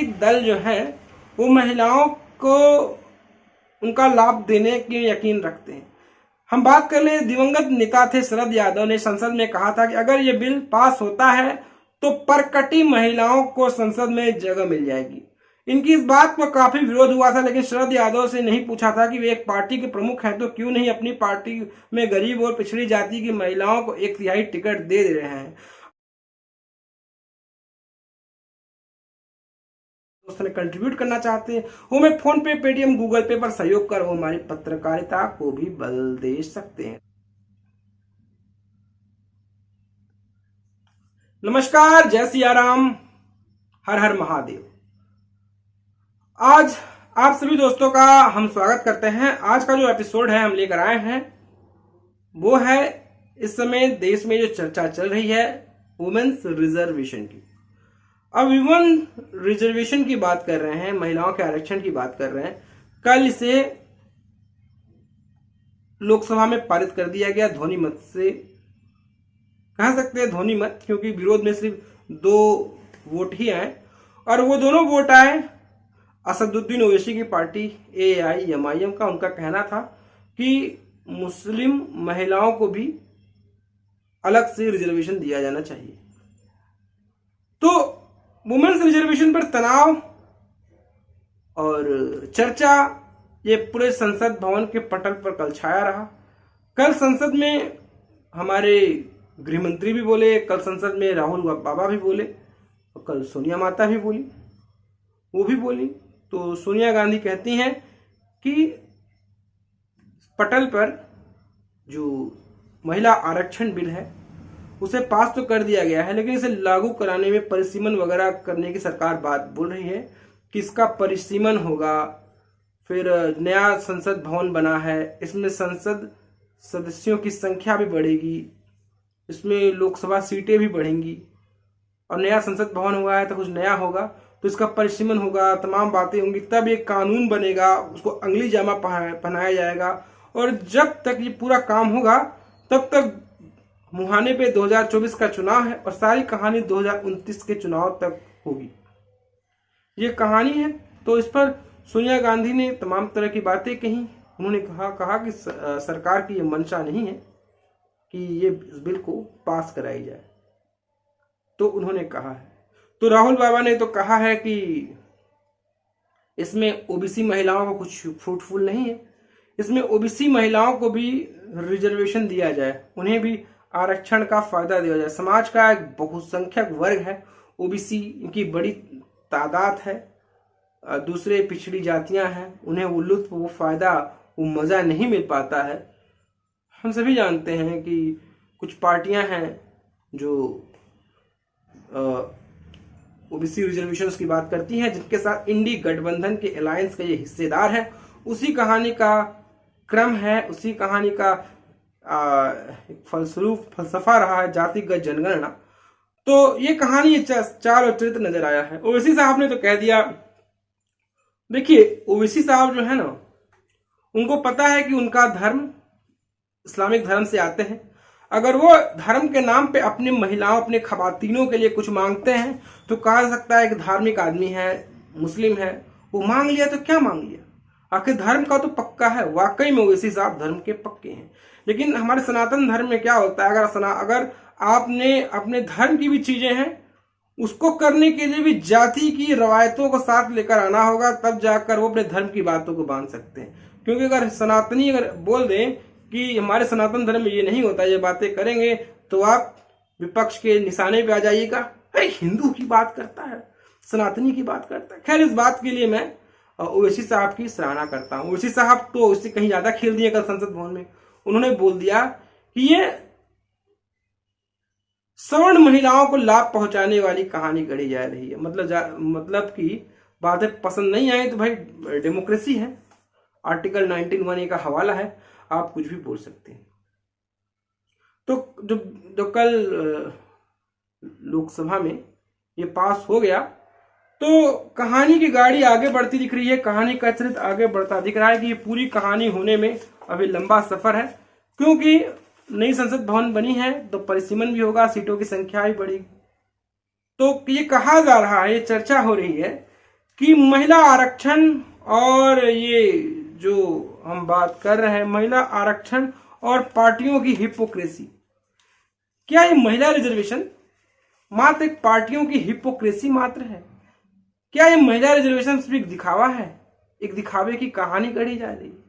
राजनीतिक दल जो है वो महिलाओं को उनका लाभ देने के यकीन रखते हैं। हम बात कर ले, दिवंगत नेता थे शरद यादव ने संसद में कहा था कि अगर ये बिल पास होता है तो परकटी महिलाओं को संसद में जगह मिल जाएगी। इनकी इस बात पर काफी विरोध हुआ था, लेकिन शरद यादव से नहीं पूछा था कि वे एक पार्टी के प्रमुख हैं तो क्यों नहीं अपनी पार्टी में गरीब और पिछड़ी जाति की महिलाओं को 1/3 टिकट दे रहे हैं। कंट्रीब्यूट करना चाहते हैं वो मैं फोन पे, पेटीएम, गूगल पे पर सहयोग कर वो हमारी पत्रकारिता को भी बल दे सकते हैं। नमस्कार, जय सिया राम, हर हर महादेव। आज आप सभी दोस्तों का हम स्वागत करते हैं। आज का जो एपिसोड है हम लेकर आए हैं वो है इस समय देश में जो चर्चा चल रही है वुमेन्स रिजर्वेशन की। अब वुमेन रिजर्वेशन की बात कर रहे हैं, महिलाओं के आरक्षण की बात कर रहे हैं। कल इसे लोकसभा में पारित कर दिया गया ध्वनि मत से। कह सकते हैं ध्वनि मत, क्योंकि विरोध में सिर्फ 2 वोट ही आए और वो दोनों वोट आए असदुद्दीन ओवैसी की पार्टी AIMIM का। उनका कहना था कि मुस्लिम महिलाओं को भी अलग से रिजर्वेशन दिया जाना चाहिए। तो वुमेन्स रिजर्वेशन पर तनाव और चर्चा ये पूरे संसद भवन के पटल पर कल छाया रहा। कल संसद में हमारे गृह मंत्री भी बोले, कल संसद में राहुल बाबा भी बोले और कल सोनिया माता भी बोली, वो भी बोली। तो सोनिया गांधी कहती हैं कि पटल पर जो महिला आरक्षण बिल है उसे पास तो कर दिया गया है, लेकिन इसे लागू कराने में परिसीमन वगैरह करने की सरकार बात बोल रही है कि इसका परिसीमन होगा। फिर नया संसद भवन बना है, इसमें संसद सदस्यों की संख्या भी बढ़ेगी, इसमें लोकसभा सीटें भी बढ़ेंगी और नया संसद भवन हुआ है तो कुछ नया होगा, तो इसका परिसीमन होगा, तमाम बातें होंगी, तब एक कानून बनेगा, उसको अंगली जामा पहनाया जाएगा और जब तक ये पूरा काम होगा तब तक मुहाने पे 2024 का चुनाव है और सारी कहानी 2029 के चुनाव तक होगी। ये कहानी है। तो इस पर सोनिया गांधी ने तमाम तरह की बातें कही। उन्होंने कहा कि सरकार की ये मंशा नहीं है कि ये इस बिल को पास कराई जाए, तो उन्होंने कहा है। तो राहुल बाबा ने तो कहा है कि इसमें ओबीसी महिलाओं को कुछ फ्रूटफुल नहीं है, इसमें ओबीसी महिलाओं को भी रिजर्वेशन दिया जाए, उन्हें भी आरक्षण का फायदा दिया जाए। समाज का एक बहुसंख्यक वर्ग है ओबीसी, इनकी बड़ी तादाद है, दूसरे पिछड़ी जातियां हैं, उन्हें वो लुत्फ, वो फायदा, वो मजा नहीं मिल पाता है। हम सभी जानते हैं कि कुछ पार्टियां हैं जो ओबीसी रिजर्वेशंस की बात करती हैं, जिनके साथ इंडी गठबंधन के अलायंस के ये हिस्सेदार हैं। उसी कहानी का क्रम है, उसी कहानी का एक फलसफा रहा है जातिगत जनगणना। तो ये कहानी चाल और चरित्र नजर आया है। ओवैसी साहब ने तो कह दिया, देखिए ओवैसी साहब जो है ना, उनको पता है कि उनका धर्म इस्लामिक धर्म से आते हैं। अगर वो धर्म के नाम पे अपनी महिलाओं, अपने खवातीनों के लिए कुछ मांगते हैं तो कहा जा सकता है कि धार्मिक आदमी है, मुस्लिम है, वो मांग लिया तो क्या मांग लिया, आखिर धर्म का तो पक्का है। वाकई में ओवैसी साहब धर्म के पक्के हैं। लेकिन हमारे सनातन धर्म में क्या होता है, अगर आपने अपने धर्म की भी चीजें हैं उसको करने के लिए भी जाति की रवायतों को साथ लेकर आना होगा, तब जाकर वो अपने धर्म की बातों को बांध सकते हैं। क्योंकि अगर सनातनी अगर बोल दें कि हमारे सनातन धर्म में ये नहीं होता, ये बातें करेंगे, तो आप विपक्ष के निशाने पे आ जाइएगा, अरे हिंदू की बात करता है, सनातनी की बात करता है। खैर, इस बात के लिए मैं ओवैसी साहब की सराहना करता हूँ। ओवैसी साहब तो उससे कहीं ज्यादा खेल दिए कल संसद भवन में। उन्होंने बोल दिया कि ये सवर्ण महिलाओं को लाभ पहुंचाने वाली कहानी गढ़ी जा रही है। मतलब कि बातें पसंद नहीं आई तो भाई डेमोक्रेसी है, आर्टिकल 19(1) का हवाला है, आप कुछ भी बोल सकते हैं। तो जो कल लोकसभा में ये पास हो गया तो कहानी की गाड़ी आगे बढ़ती दिख रही है, कहानी का चरित्र आगे बढ़ता दिख रहा है कि ये पूरी कहानी होने में अभी लंबा सफर है, क्योंकि नई संसद भवन बनी है तो परिसीमन भी होगा, सीटों की संख्या भी बढ़ेगी। तो ये कहा जा रहा है, ये चर्चा हो रही है कि महिला आरक्षण और ये जो हम बात कर रहे हैं महिला आरक्षण और पार्टियों की हिपोक्रेसी, क्या ये महिला रिजर्वेशन मात्र एक पार्टियों की हिपोक्रेसी मात्र है? क्या ये महिला रिजर्वेशन सिर्फ एक दिखावा है, एक दिखावे की कहानी गढ़ी जा रही है?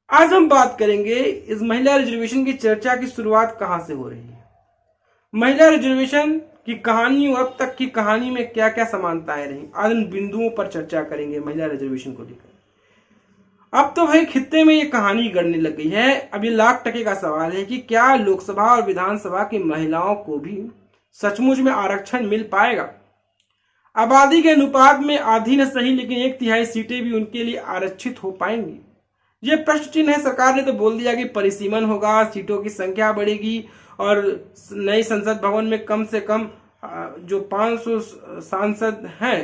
आज हम बात करेंगे इस महिला रिजर्वेशन की चर्चा की शुरुआत कहां से हो रही है, महिला रिजर्वेशन की कहानी और अब तक की कहानी में क्या क्या समानताएं रही। आज इन बिंदुओं पर चर्चा करेंगे महिला रिजर्वेशन को लेकर। अब तो भाई खित्ते में ये कहानी गढ़ने लग गई है। अब ये लाख टके का सवाल है कि क्या लोकसभा और विधानसभा की महिलाओं को भी सचमुच में आरक्षण मिल पाएगा? आबादी के अनुपात में आधी न सही लेकिन 1/3 सीटें भी उनके लिए आरक्षित हो पाएंगी? ये प्रश्न चिन्ह है। सरकार ने तो बोल दिया कि परिसीमन होगा, सीटों की संख्या बढ़ेगी और नई संसद भवन में कम से कम जो 500 सांसद हैं,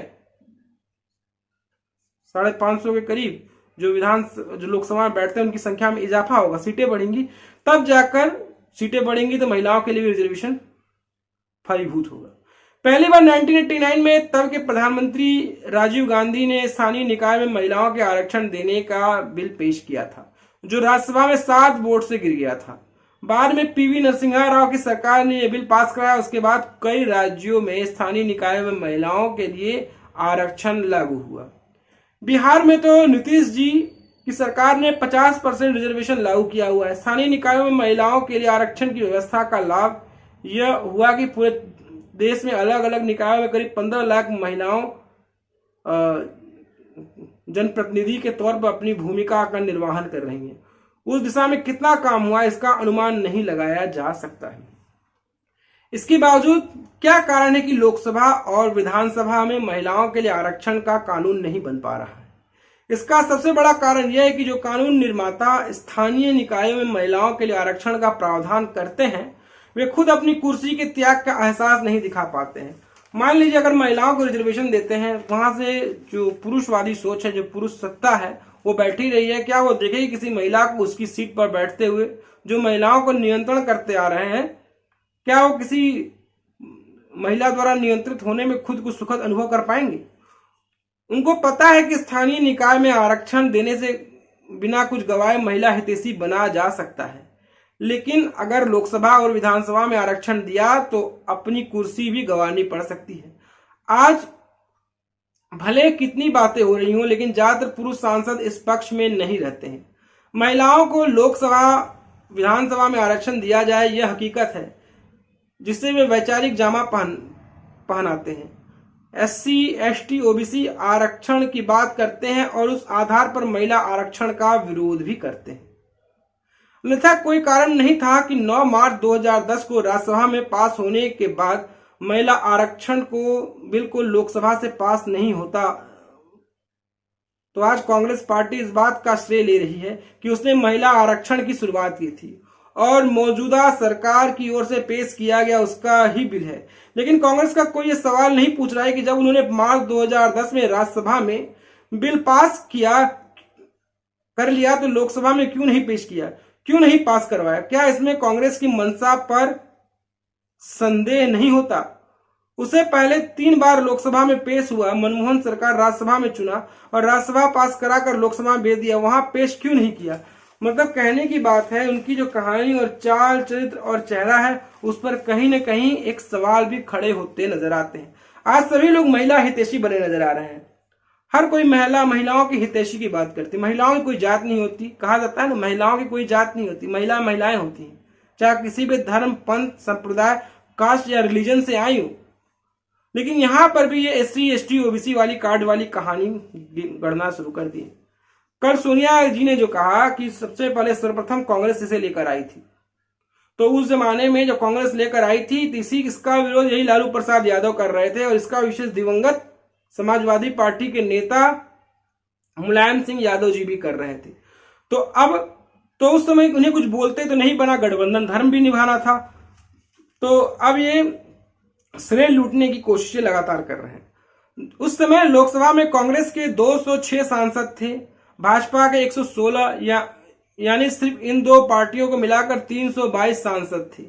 550 के करीब जो लोकसभा में बैठते हैं उनकी संख्या में इजाफा होगा, सीटें बढ़ेंगी, तब जाकर सीटें बढ़ेंगी तो महिलाओं के लिए भी रिजर्वेशन फलीभूत होगा। पहली बार 1989 में तब के प्रधानमंत्री राजीव गांधी ने स्थानीय निकाय में महिलाओं के आरक्षण देने का बिल पेश किया था, जो राज्यसभा में 7 वोट से गिर गया था। बाद में पीवी नरसिम्हा राव की सरकार ने यह बिल पास कराया। उसके बाद कई राज्यों में स्थानीय निकायों में महिलाओं के लिए आरक्षण लागू हुआ। बिहार में तो नीतीश जी की सरकार ने 50% रिजर्वेशन लागू किया हुआ है। स्थानीय निकायों में महिलाओं के लिए आरक्षण की व्यवस्था का लाभ यह हुआ कि पूरे देश में अलग अलग निकायों में करीब 15 लाख महिलाओं जनप्रतिनिधि के तौर पर अपनी भूमिका का निर्वहन कर रही हैं। उस दिशा में कितना काम हुआ इसका अनुमान नहीं लगाया जा सकता है। इसके बावजूद क्या कारण है कि लोकसभा और विधानसभा में महिलाओं के लिए आरक्षण का कानून नहीं बन पा रहा है? इसका सबसे बड़ा कारण यह है कि जो कानून निर्माता स्थानीय निकायों में महिलाओं के लिए आरक्षण का प्रावधान करते हैं वे खुद अपनी कुर्सी के त्याग का एहसास नहीं दिखा पाते हैं। मान लीजिए अगर महिलाओं को रिजर्वेशन देते हैं, वहां से जो पुरुषवादी सोच है, जो पुरुष सत्ता है, वो बैठी रही है, क्या वो देखेगी किसी महिला को उसकी सीट पर बैठते हुए? जो महिलाओं को नियंत्रण करते आ रहे हैं, क्या वो किसी महिला द्वारा नियंत्रित होने में खुद को सुखद अनुभव कर पाएंगे? उनको पता है कि स्थानीय निकाय में आरक्षण देने से बिना कुछ गवाए महिला हितैषी बना जा सकता है, लेकिन अगर लोकसभा और विधानसभा में आरक्षण दिया तो अपनी कुर्सी भी गंवानी पड़ सकती है। आज भले कितनी बातें हो रही हों, लेकिन ज्यादातर पुरुष सांसद इस पक्ष में नहीं रहते हैं। महिलाओं को लोकसभा विधानसभा में आरक्षण दिया जाए यह हकीकत है जिससे वे वैचारिक जामा पहनाते हैं। SC, ST, OBC आरक्षण की बात करते हैं और उस आधार पर महिला आरक्षण का विरोध भी करते हैं। अन्यथा कोई कारण नहीं था कि 9 मार्च 2010 को राज्यसभा में पास होने के बाद महिला आरक्षण को बिल्कुल लोकसभा से पास नहीं होता। तो आज कांग्रेस पार्टी इस बात का श्रेय ले रही है कि उसने महिला आरक्षण की शुरुआत की थी और मौजूदा सरकार की ओर से पेश किया गया उसका ही बिल है। लेकिन कांग्रेस का कोई ये सवाल नहीं पूछ रहा है कि जब उन्होंने मार्च 2010 में राज्यसभा में बिल पास कर लिया तो लोकसभा में क्यों नहीं पेश किया, क्यों नहीं पास करवाया? क्या इसमें कांग्रेस की मंशा पर संदेह नहीं होता? उससे पहले 3 बार लोकसभा में पेश हुआ। मनमोहन सरकार राज्यसभा में चुना और राज्यसभा पास कराकर लोकसभा में भेज दिया, वहां पेश क्यों नहीं किया? मतलब कहने की बात है उनकी जो कहानी और चाल चरित्र और चेहरा है उस पर कहीं न कहीं एक सवाल भी खड़े होते नजर आते हैं। आज सभी लोग महिला हितैषी बने नजर आ रहे हैं। हर कोई महिलाओं की हितैषी की बात करती। महिलाओं की कोई जात नहीं होती, कहा जाता है ना, महिलाओं की कोई जात नहीं होती, महिलाएं होती हैं, चाहे किसी भी धर्म, पंथ, संप्रदाय, कास्ट या रिलीजन से आई हो। लेकिन यहां पर भी ये SC, ST, OBC वाली कार्ड वाली कहानी गढ़ना शुरू कर दी। कल सोनिया जी ने जो कहा कि सबसे पहले सर्वप्रथम कांग्रेस इसे लेकर आई थी, तो उस जमाने में जो कांग्रेस लेकर आई थी इसका विरोध यही लालू प्रसाद यादव कर रहे थे और इसका विशेष दिवंगत समाजवादी पार्टी के नेता मुलायम सिंह यादव जी भी कर रहे थे। तो अब तो उस समय उन्हें कुछ बोलते तो नहीं बना, गठबंधन धर्म भी निभाना था। तो अब ये श्रेय लूटने की कोशिशें लगातार कर रहे हैं। उस समय लोकसभा में कांग्रेस के 206 सांसद थे, भाजपा के 116, यानी सिर्फ इन दो पार्टियों को मिलाकर 322 सांसद थे।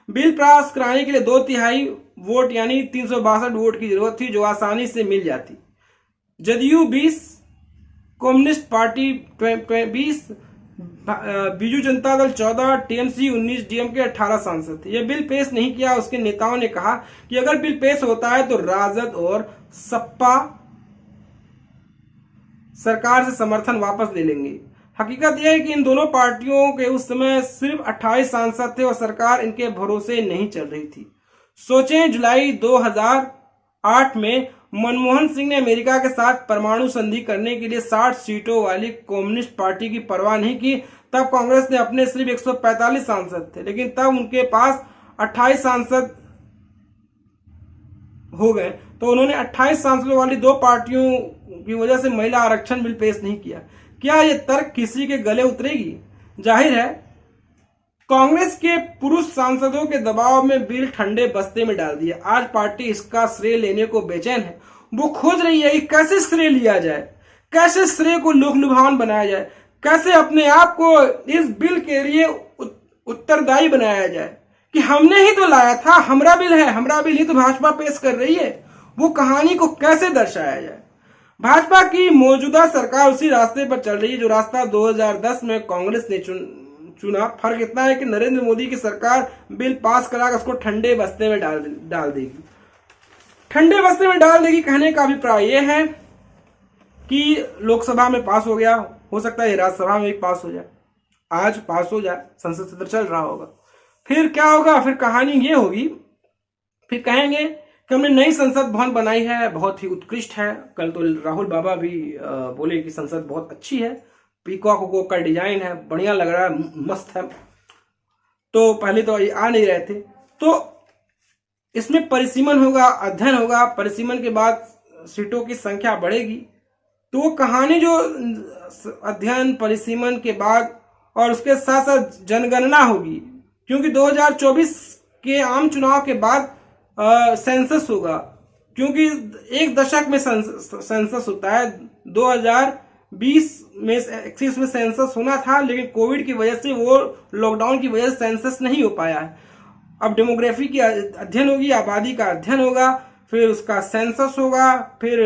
बिल पास कराने के लिए 2/3 वोट यानी 362 वोट की जरूरत थी, जो आसानी से मिल जाती। JDU 20, communist party 20, Biju Janata Dal 14, TMC 19, DMK 18 सांसद थे। यह बिल पेश नहीं किया। उसके नेताओं ने कहा कि अगर बिल पेश होता है तो राजद और सपा सरकार से समर्थन वापस ले लेंगे। हकीकत यह है कि इन दोनों पार्टियों के उस समय सिर्फ 28 सांसद थे और सरकार इनके भरोसे नहीं चल रही थी। सोचें, जुलाई 2008 में मनमोहन सिंह ने अमेरिका के साथ परमाणु संधि करने के लिए 60 सीटों वाली कम्युनिस्ट पार्टी की परवाह नहीं की। तब कांग्रेस ने अपने सिर्फ 145 सांसद थे, लेकिन तब उनके पास 28 सांसद हो गए, तो उन्होंने 28 सांसदों वाली दो पार्टियों की वजह से महिला आरक्षण बिल पेश नहीं किया। क्या यह तर्क किसी के गले उतरेगी? जाहिर है कांग्रेस के पुरुष सांसदों के दबाव में बिल ठंडे बस्ते में डाल दिया। आज पार्टी इसका श्रेय लेने को बेचैन है। वो खोज रही है कि कैसे श्रेय लिया जाए, कैसे श्रेय को लोक लुभावन बनाया जाए, कैसे अपने आप को इस बिल के लिए उत्तरदायी बनाया जाए कि हमने ही तो लाया था, हमारा बिल है, हमारा बिल ही तो भाजपा पेश कर रही है। वो कहानी को कैसे दर्शाया जाए? भाजपा की मौजूदा सरकार उसी रास्ते पर चल रही है जो रास्ता 2010 में कांग्रेस ने चुना। फर्क इतना है कि नरेंद्र मोदी की सरकार बिल पास कराकर उसको ठंडे बस्ते में डाल देगी। ठंडे बस्ते में डाल देगी कहने का अभिप्राय यह है कि लोकसभा में पास हो गया, हो सकता है राज्यसभा में भी पास हो जाए। आज पास हो जाए, संसद सत्र चल रहा होगा, फिर क्या होगा? फिर कहानी ये होगी, फिर कहेंगे कि हमने नई संसद भवन बनाई है, बहुत ही उत्कृष्ट है। कल तो राहुल बाबा भी बोले कि संसद बहुत अच्छी है, पीकॉक का डिजाइन है, बढ़िया लग रहा है, मस्त है। तो पहले तो आ नहीं रहे थे। तो इसमें परिसीमन होगा, अध्ययन होगा, परिसीमन के बाद सीटों की संख्या बढ़ेगी। तो वो कहानी जो अध्ययन परिसीमन के बाद और उसके साथ साथ जनगणना होगी, क्योंकि 2024 के आम चुनाव के बाद सेंसस होगा, क्योंकि एक दशक में सेंसस होता है। 2020 में 21 में सेंसस होना था, लेकिन कोविड की वजह से, वो लॉकडाउन की वजह से सेंसस नहीं हो पाया है। अब डेमोग्राफी की अध्ययन होगी, आबादी का अध्ययन होगा, फिर उसका सेंसस होगा, फिर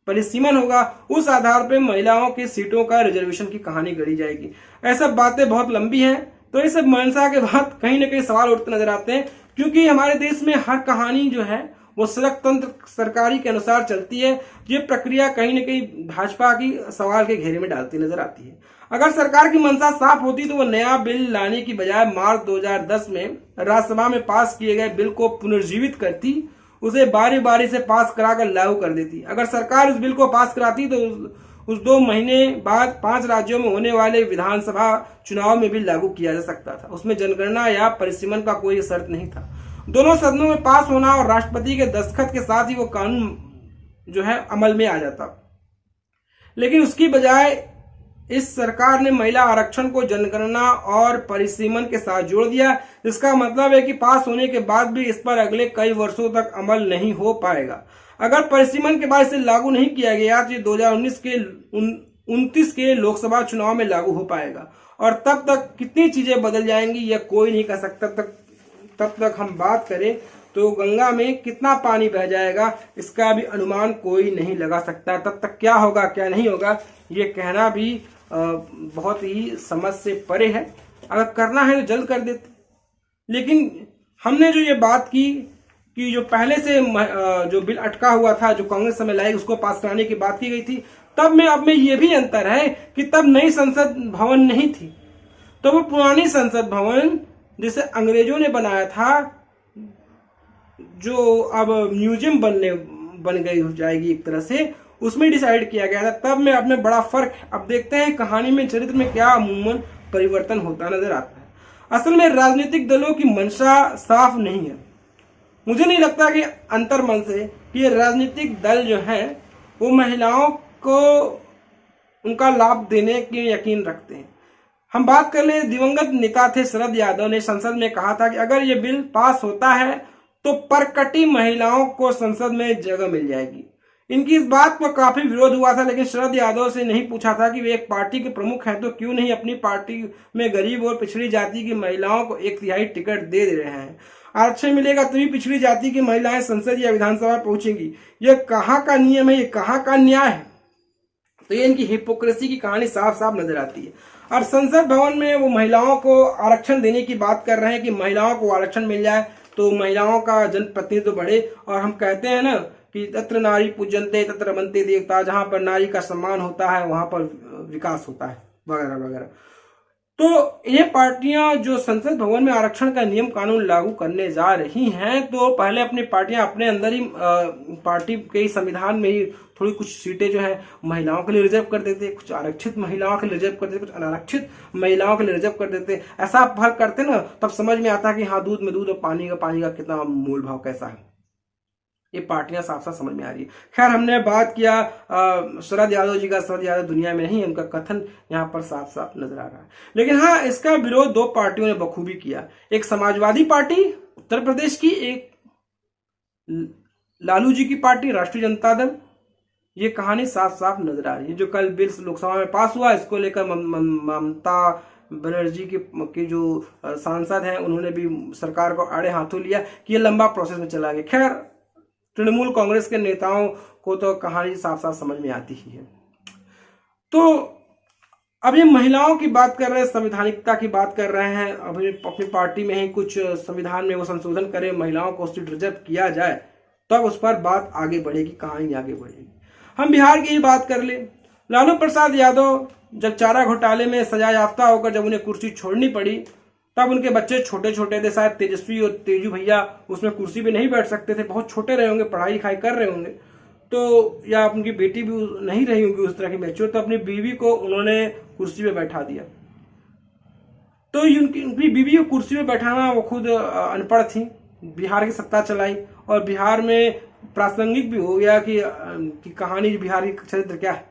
परिसीमन होगा। उस आधार पर महिलाओं की सीटों का रिजर्वेशन की कहानी गढ़ी जाएगी। ऐसा बातें बहुत लंबी हैं, तो इस मंशा के बाद कहीं ना कहीं सवाल उठते नजर आते हैं, क्योंकि हमारे देश में हर कहानी जो है वो सड़क तंत्र सरकारी के अनुसार चलती है। ये प्रक्रिया कहीं न कहीं भाजपा की सवाल के घेरे में डालती नजर आती है। अगर सरकार की मंशा साफ होती तो वो नया बिल लाने की बजाय मार्च 2010 में राज्यसभा में पास किए गए बिल को पुनर्जीवित करती, उसे बारी बारी से पास कराकर लागू कर देती। अगर सरकार इस बिल को पास कराती तो उस 2 महीने बाद 5 राज्यों में होने वाले विधानसभा चुनाव में भी लागू किया जा सकता था। उसमें जनगणना या परिसीमन का कोई शर्त नहीं था। दोनों सदनों में पास होना और राष्ट्रपति के दस्तखत के साथ ही वो कानून जो है अमल में आ जाता। लेकिन उसकी बजाय इस सरकार ने महिला आरक्षण को जनगणना और परिसीमन के साथ जोड़ दिया। इसका मतलब है कि पास होने के बाद भी इस पर अगले कई वर्षों तक अमल नहीं हो पाएगा। अगर परिसीमन के बाद इसे लागू नहीं किया गया तो ये 2019 के 29 के लोकसभा चुनाव में लागू हो पाएगा, और तब तक कितनी चीजें बदल जाएंगी यह कोई नहीं कह सकता। तब तक हम बात करें तो गंगा में कितना पानी बह जाएगा इसका भी अनुमान कोई नहीं लगा सकता। तब तक क्या होगा क्या नहीं होगा ये कहना भी बहुत ही समझ से परे है। अगर करना है तो जल्द कर देते। लेकिन हमने जो ये बात की कि जो पहले से जो बिल अटका हुआ था, जो कांग्रेस समय लाई, उसको पास कराने की बात की गई थी, तब में अब में ये भी अंतर है कि तब नई संसद भवन नहीं थी। तो वो पुरानी संसद भवन जिसे अंग्रेजों ने बनाया था, जो अब म्यूजियम बन गई हो जाएगी एक तरह से, उसमें डिसाइड किया गया था। तब में अब में बड़ा फर्क है। अब देखते हैं कहानी में, चरित्र में क्या अमूमन परिवर्तन होता नजर आता है। असल में राजनीतिक दलों की मंशा साफ नहीं है। मुझे नहीं लगता कि अंतर मन से कि ये राजनीतिक दल जो है वो महिलाओं को उनका लाभ देने के यकीन रखते हैं। हम बात कर ले, दिवंगत नेता थे शरद यादव ने संसद में कहा था कि अगर ये बिल पास होता है तो परकटी महिलाओं को संसद में जगह मिल जाएगी। इनकी इस बात पर काफी विरोध हुआ था, लेकिन शरद यादव से नहीं पूछा था कि वे एक पार्टी के प्रमुख हैं तो क्यों नहीं अपनी पार्टी में गरीब और पिछड़ी जाति की महिलाओं को 1/3 टिकट दे रहे हैं। आरक्षण मिलेगा तभी पिछड़ी जाति की महिलाएं संसद या विधानसभा पहुंचेंगी। ये कहाँ का नियम है, ये कहाँ का न्याय है? तो ये इनकी हिपोक्रेसी की कहानी साफ साफ नजर आती है। और संसद भवन में वो महिलाओं को आरक्षण देने की बात कर रहे हैं कि महिलाओं को आरक्षण मिल जाए तो महिलाओं का जनप्रतिनिधित्व बढ़े। और हम कहते हैं ना कि तत्र नारी पूज्यन्ते तत्र रमन्ते देवता, जहां पर नारी का सम्मान होता है वहां पर विकास होता है, वगैरह वगैरह। तो ये पार्टियां जो संसद भवन में आरक्षण का नियम कानून लागू करने जा रही हैं, तो पहले अपनी पार्टियां अपने अंदर ही पार्टी के ही संविधान में ही थोड़ी कुछ सीटें जो है महिलाओं के लिए रिजर्व कर देते, कुछ आरक्षित महिलाओं के लिए रिजर्व कर देते, कुछ अनारक्षित महिलाओं के लिए रिजर्व कर देते। ऐसा फर्क करते ना, तब समझ में आता कि हाँ, दूध में दूध और पानी का कितना मूल भाव कैसा है। ये पार्टियां साफ साफ समझ में आ रही है। खैर, हमने बात किया शरद यादव जी का। शरद यादव दुनिया में नहीं है, उनका कथन यहाँ पर साफ साफ नजर आ रहा है। लेकिन हाँ, इसका विरोध दो पार्टियों ने बखूबी किया। एक समाजवादी पार्टी उत्तर प्रदेश की, एक लालू जी की पार्टी राष्ट्रीय जनता दल। ये कहानी साफ साफ नजर आ रही है। जो कल बिल लोकसभा में पास हुआ, इसको लेकर ममता बनर्जी के जो सांसद हैं, उन्होंने भी सरकार को आड़े हाथों लिया कि ये लंबा प्रोसेस में चला गया। खैर, तृणमूल कांग्रेस के नेताओं को तो कहानी साफ साफ समझ में आती ही है। तो अब ये महिलाओं की बात कर रहे हैं, संवैधानिकता की बात कर रहे हैं। अभी अपनी पार्टी में ही कुछ संविधान में वो संशोधन करें, महिलाओं को सीट रिजर्व किया जाए, तब उस पर बात आगे बढ़ेगी, कहानी आगे बढ़ेगी। हम बिहार की ही बात कर ले। लालू प्रसाद यादव जब चारा घोटाले में सजा याफ्ता होकर जब उन्हें कुर्सी छोड़नी पड़ी, तब उनके बच्चे छोटे छोटे थे। शायद तेजस्वी और तेजू भैया उसमें कुर्सी पे नहीं बैठ सकते थे, बहुत छोटे रहे होंगे, पढ़ाई लिखाई कर रहे होंगे, तो या उनकी बेटी भी नहीं रही होंगी उस तरह की मैच्योर, तो अपनी बीवी को उन्होंने कुर्सी पे बैठा दिया। तो उनकी बीवी को कुर्सी पे बैठाना, वो खुद अनपढ़ थी, बिहार की सत्ता चलाई और बिहार में प्रासंगिक भी हो गया कि कहानी बिहार की चरित्र क्या है।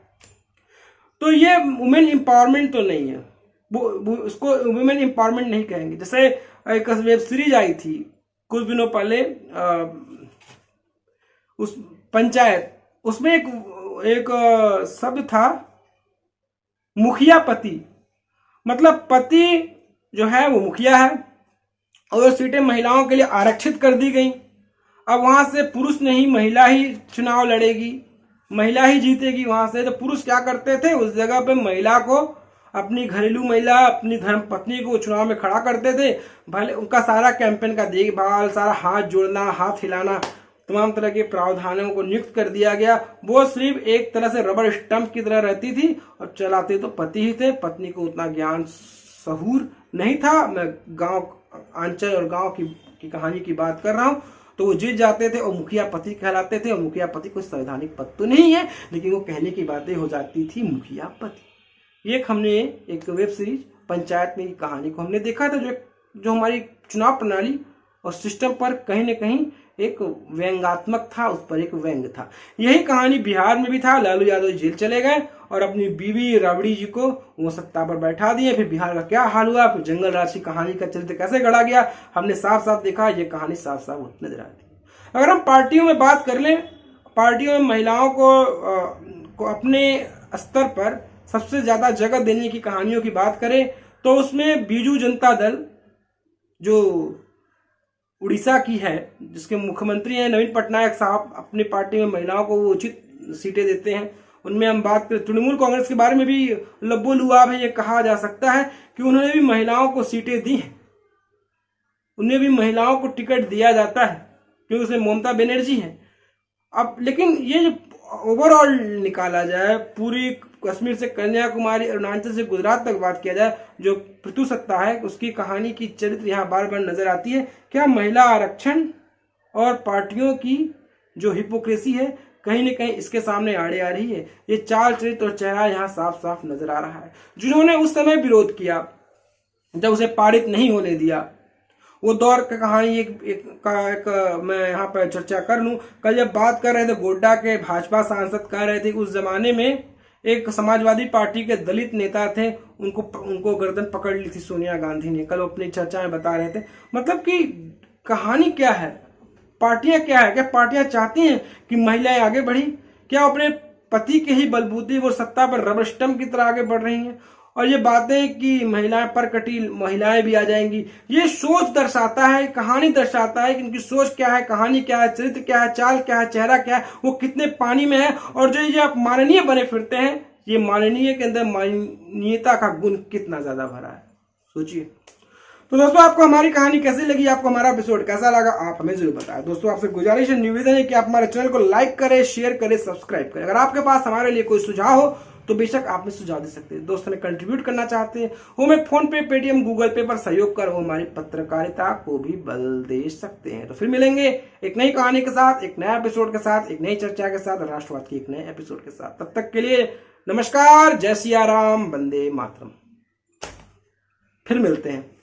तो ये वुमेन एम्पावरमेंट तो नहीं है, वो उसको वुमेन एम्पावरमेंट नहीं कहेंगे। जैसे एक वेब सीरीज आई थी कुछ दिनों पहले, उस पंचायत, उसमें एक शब्द था मुखिया पति। मतलब पति जो है वो मुखिया है और सीटें महिलाओं के लिए आरक्षित कर दी गई। अब वहां से पुरुष नहीं, महिला ही चुनाव लड़ेगी, महिला ही जीतेगी वहां से। तो पुरुष क्या करते थे, उस जगह पे महिला को, अपनी घरेलू महिला, अपनी धर्म पत्नी को चुनाव में खड़ा करते थे। भले उनका सारा कैंपेन का देखभाल, सारा हाथ जोड़ना, हाथ हिलाना, तमाम तरह के प्रावधानों को नियुक्त कर दिया गया। वो सिर्फ एक तरह से रबर स्टंप की तरह रहती थी और चलाते तो पति ही थे। पत्नी को उतना ज्ञान सहूर नहीं था। मैं गांव, आंचल और गांव की कहानी की बात कर रहा हूं। तो वो जीत जाते थे और मुखिया पति कहलाते थे। और मुखिया पति कोई संवैधानिक पद तो नहीं है, लेकिन वो कहने की बातें हो जाती थी मुखिया पति। हमने एक वेब सीरीज पंचायत में कहानी को हमने देखा था, जो हमारी चुनाव प्रणाली और सिस्टम पर कहीं न कहीं एक व्यंग्यात्मक था, उस पर एक व्यंग था। यही कहानी बिहार में भी था। लालू यादव जेल चले गए और अपनी बीवी राबड़ी जी को वो सत्ता पर बैठा दिए। फिर बिहार का क्या हाल हुआ, फिर जंगल राज की कहानी का चरित्र कैसे गढ़ा गया, हमने साफ साफ देखा। ये कहानी साफ साफ नजर आती है। अगर हम पार्टियों में बात कर लें, पार्टियों में महिलाओं को अपने स्तर पर सबसे ज्यादा जगह देने की कहानियों की बात करें, तो उसमें बीजू जनता दल जो उड़ीसा की है, जिसके मुख्यमंत्री हैं नवीन पटनायक साहब, अपनी पार्टी में महिलाओं को वो उचित सीटें देते हैं। उनमें हम बात करें, तृणमूल कांग्रेस के बारे में भी लब्बो लुआब है, ये कहा जा सकता है कि उन्होंने भी महिलाओं को सीटें दी हैं, उन्हें भी महिलाओं को टिकट दिया जाता है क्योंकि उसमें ममता बनर्जी है। अब लेकिन ये जो ओवरऑल निकाला जाए, पूरी कश्मीर से कन्याकुमारी, अरुणाचल से गुजरात तक बात किया जाए, जो पृथु सत्ता है उसकी कहानी की चरित्र यहाँ बार बार नजर आती है। क्या महिला आरक्षण और पार्टियों की जो हिपोक्रेसी है कहीं न कहीं इसके सामने आड़े आ रही है। ये चाल चरित्र और चेहरा यहाँ साफ साफ नजर आ रहा है। जिन्होंने उस समय विरोध किया, जब उसे पारित नहीं होने दिया, वो दौर का कहानी एक मैं यहाँ पर चर्चा कर लूं। कल जब बात कर रहे थे, गोड्डा के भाजपा सांसद कह रहे थे कि उस जमाने में एक समाजवादी पार्टी के दलित नेता थे, उनको गर्दन पकड़ ली थी सोनिया गांधी ने। कल अपनी चर्चा में बता रहे थे। मतलब कि कहानी क्या है, पार्टियां क्या है, क्या पार्टियां चाहती हैं कि महिलाएं आगे बढ़ी? क्या अपने पति के ही बलबूते वो सत्ता पर रबर स्टंप की तरह आगे बढ़ रही हैं? और ये बातें कि महिलाएं पर कटी महिलाएं भी आ जाएंगी, ये सोच दर्शाता है, कहानी दर्शाता है कि उनकी सोच क्या है, कहानी क्या है, चरित्र क्या है, चाल क्या है, चेहरा क्या है, वो कितने पानी में है। और जो ये आप माननीय बने फिरते हैं, ये माननीय के अंदर माननीयता का गुण कितना ज्यादा भरा है, सोचिए। तो दोस्तों आपको हमारी कहानी कैसी लगी, आपको हमारा एपिसोड कैसा लगा, आप हमें जरूर बताएं। दोस्तों आपसे गुजारिश है, निवेदन है कि आप हमारे चैनल को लाइक करें, शेयर करें, सब्सक्राइब करें। अगर आपके पास हमारे लिए कोई सुझाव हो तो बेशक आप में सुझाव दे सकते हैं। दोस्तों ने कंट्रीब्यूट करना चाहते हैं, वो हमें फोन पे, पेटीएम, गूगल पे पर सहयोग कर वो हमारी पत्रकारिता को भी बल दे सकते हैं। तो फिर मिलेंगे एक नई कहानी के साथ, एक नया एपिसोड के साथ, एक नई चर्चा के साथ, राष्ट्रवाद के एक नए एपिसोड के साथ। तब तक के लिए नमस्कार, जय सिया राम, वंदे मातरम। फिर मिलते हैं।